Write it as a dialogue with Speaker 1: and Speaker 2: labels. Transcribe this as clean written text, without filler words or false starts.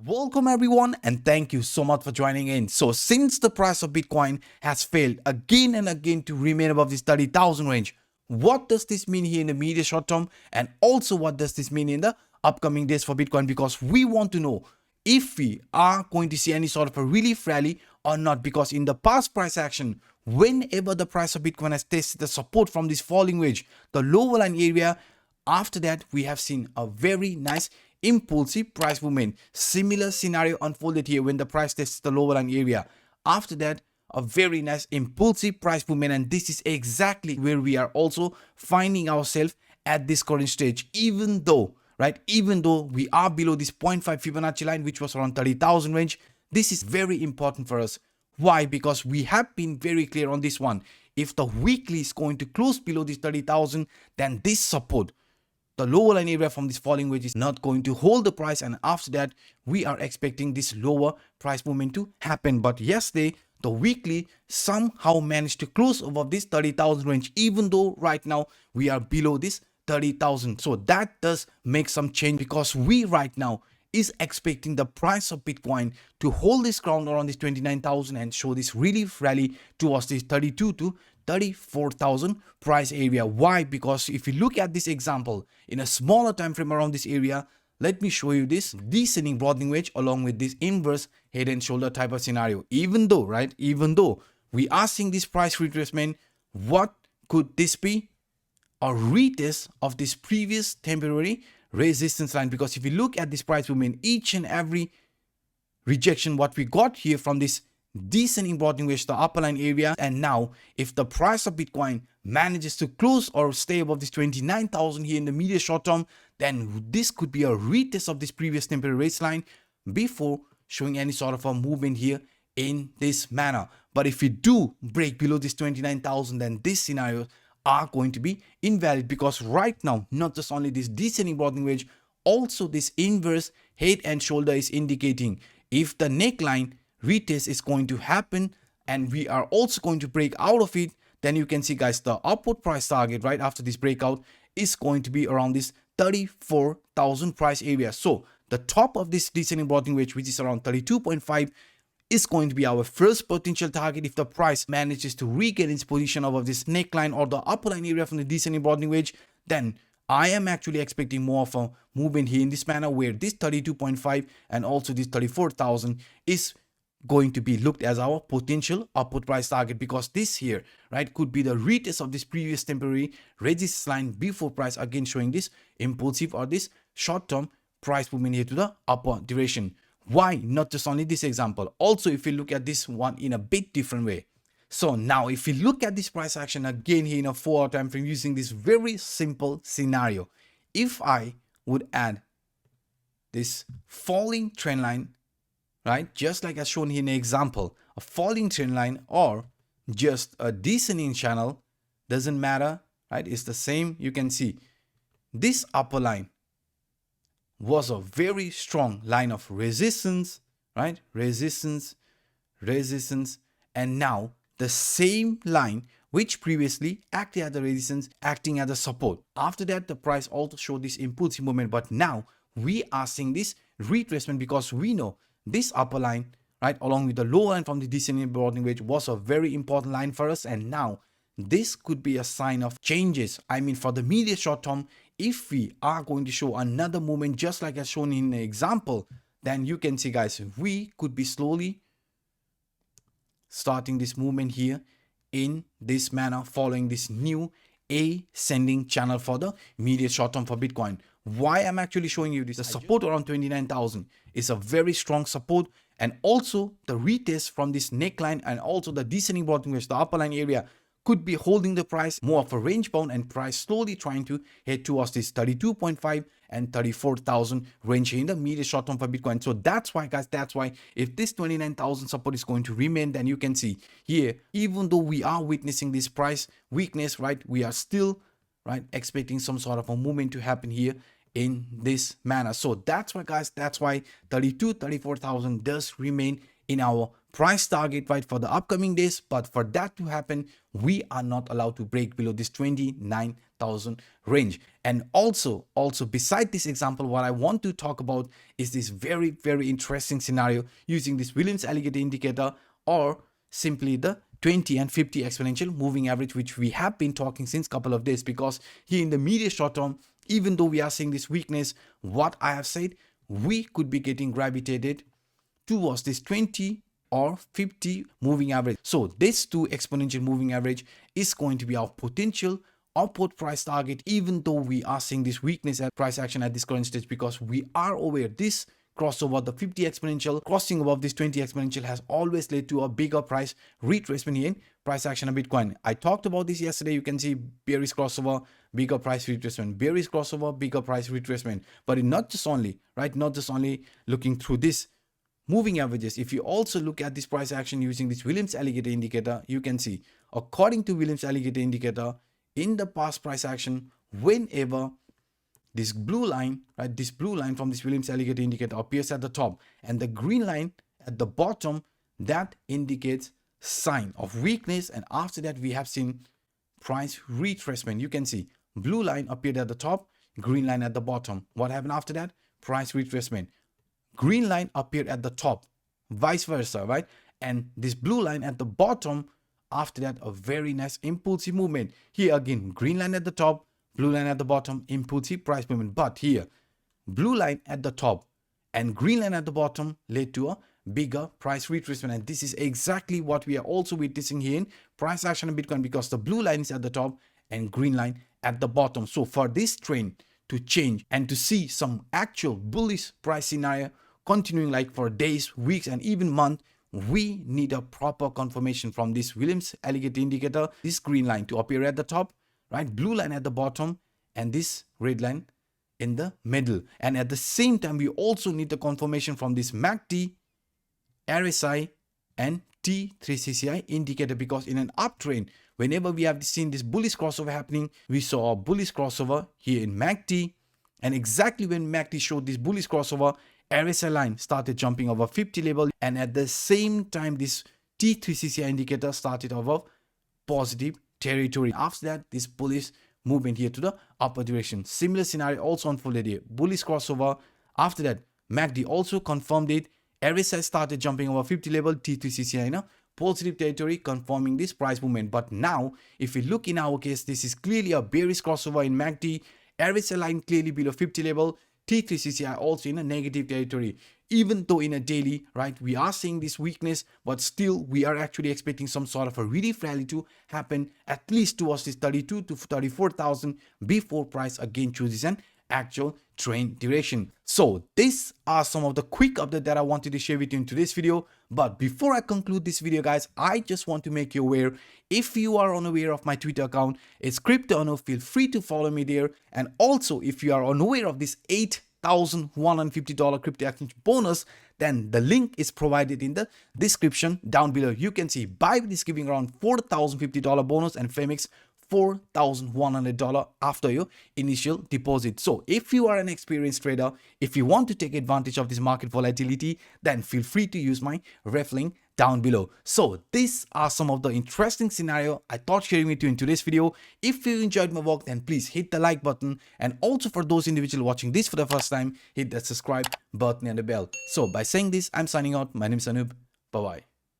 Speaker 1: Welcome everyone and thank you so much for joining in. So since the price of Bitcoin has failed again and again to remain above this 30,000 range, what does this mean here in the immediate short term, and also what does this mean in the upcoming days for Bitcoin? Because we want to know if we are going to see any sort of a relief rally or not, because in the past price action, whenever the price of Bitcoin has tested the support from this falling wedge, the lower line area, after that we have seen a very nice impulsive price movement. Similar scenario unfolded here when the price tests the lower line area. After that, a very nice impulsive price movement, and this is exactly where we are also finding ourselves at this current stage, even though we are below this 0.5 Fibonacci line, which was around 30,000 range. This is very important for us. Why? Because we have been very clear on this one. If the weekly is going to close below this 30,000, then this support, the lower line area from this falling wedge, is not going to hold the price, and after that we are expecting this lower price movement to happen. But yesterday the weekly somehow managed to close above this 30,000 range, even though right now we are below this 30,000. So that does make some change, because we right now is expecting the price of Bitcoin to hold this ground around this 29,000 and show this relief rally towards this 32 to 34,000 price area. Why? Because if you look at this example in a smaller time frame around this area, let me show you this descending broadening wedge along with this inverse head and shoulder type of scenario. Even though we are seeing this price retracement, what could this be? A retest of this previous temporary resistance line. Because if you look at this price movement, each and every rejection what we got here from this descending broadening wedge, the upper line area, and now if the price of Bitcoin manages to close or stay above this 29,000 here in the immediate short term, then this could be a retest of this previous temporary raise line before showing any sort of a movement here in this manner. But if we do break below this 29,000, then this scenario are going to be invalid, because right now not just only this descending broadening wedge, also this inverse head and shoulder is indicating if the neckline retest is going to happen and we are also going to break out of it, then you can see guys, the upward price target right after this breakout is going to be around this 34,000 price area. So the top of this descending broadening wedge, which is around 32.5, is going to be our first potential target if the price manages to regain its position above this neckline or the upper line area from the descending broadening wedge. Then I am actually expecting more of a movement here in this manner, where this 32.5 and also this 34,000 is going to be looked as our potential upward price target, because this here could be the retest of this previous temporary resistance line before price again showing this impulsive or this short-term price movement here to the upper direction. Why not just only this example? Also, if you look at this one in a bit different way. So now if you look at this price action again here in a 4-hour time frame using this very simple scenario, if I would add this falling trend line, just like as shown here in the example, a falling trend line or just a descending channel, doesn't matter, it's the same. You can see this upper line was a very strong line of resistance, resistance, and now the same line which previously acted as the resistance, acting as a support. After that, the price also showed this impulsive movement, but now we are seeing this retracement, because we know this upper line, along with the lower line from the descending broadening wedge, was a very important line for us, and now this could be a sign of changes. I mean, for the immediate short term, if we are going to show another movement just like as shown in the example, then you can see guys, we could be slowly starting this movement here in this manner, following this new ascending channel for the immediate short term for Bitcoin. Why I'm actually showing you this, the support around 29,000 is a very strong support, and also the retest from this neckline and also the descending broadening wedge, the upper line area, could be holding the price more of a range bound, and price slowly trying to head towards this 32.5 and 34,000 range in the immediate short term for Bitcoin. So that's why guys, if this 29,000 support is going to remain, then you can see here, even though we are witnessing this price weakness, we are still expecting some sort of a movement to happen here in this manner. So that's why guys, 34,000 does remain in our price target, right, for the upcoming days. But for that to happen, we are not allowed to break below this 29,000 range. And also beside this example, what I want to talk about is this very interesting scenario using this Williams alligator indicator, or simply the 20 and 50 exponential moving average, which we have been talking since couple of days. Because here in the immediate short term, even though we are seeing this weakness, what I have said, we could be getting gravitated towards this 20 or 50 moving average. So this 2 exponential moving average is going to be our potential upward price target, even though we are seeing this weakness at price action at this current stage, because we are aware this crossover, the 50 exponential crossing above this 20 exponential, has always led to a bigger price retracement here in price action of Bitcoin. I talked about this yesterday. You can see bearish crossover, bigger price retracement, bearish crossover, bigger price retracement. But not just only, right, not just only looking through this moving averages. If you also look at this price action using this Williams alligator indicator, you can see, according to Williams alligator indicator, in the past price action, whenever this blue line, right, this blue line from this Williams alligator indicator appears at the top and the green line at the bottom, that indicates sign of weakness. And after that, we have seen price retracement. You can see blue line appeared at the top, green line at the bottom. What happened after that? Price retracement. Green line appeared at the top, vice versa, right? And this blue line at the bottom, after that, a very nice impulsive movement. Here again, green line at the top, blue line at the bottom, impulsive price movement. But here, blue line at the top and green line at the bottom led to a bigger price retracement. And this is exactly what we are also witnessing here in price action of Bitcoin, because the blue line is at the top and green line at the bottom. So for this trend to change and to see some actual bullish price scenario continuing like for days, weeks, and even months, we need a proper confirmation from this Williams alligator indicator, this green line to appear at the top, right, blue line at the bottom, and this red line in the middle. And at the same time, we also need the confirmation from this MACD, RSI, and T3CCI indicator, because in an uptrend, whenever we have seen this bullish crossover happening, we saw a bullish crossover here in MACD. And exactly when MACD showed this bullish crossover, RSI line started jumping over 50 level, and at the same time this T3CCI indicator started over positive territory. After that, this bullish movement here to the upper direction. Similar scenario also unfolded here. Bullish crossover. After that, MACD also confirmed it. RSI started jumping over 50 level, T3CCI in a positive territory, confirming this price movement. But now, if we look in our case, this is clearly a bearish crossover in MACD. RSI line clearly below 50 level. T3CCI also in a negative territory. Even though in a daily, right, we are seeing this weakness, but still we are actually expecting some sort of a relief rally to happen at least towards this 32 to 34,000 before price again chooses an actual trend direction. So these are some of the quick updates that I wanted to share with you in today's video. But before I conclude this video, guys, I just want to make you aware, if you are unaware of my Twitter account, it's Crypto Anup. Feel free to follow me there. And also, if you are unaware of this $8,150 crypto exchange bonus, then the link is provided in the description down below. You can see BYBIT is giving around $4,050 bonus and PHEMEX $4,100 after your initial deposit. So if you are an experienced trader, if you want to take advantage of this market volatility, then feel free to use my ref link down below. So these are some of the interesting scenario I thought sharing with you in today's video. If you enjoyed my work, then please hit the like button, and also for those individuals watching this for the first time, hit that subscribe button and the bell. So by saying this, I'm signing out. My name is Anup. Bye bye.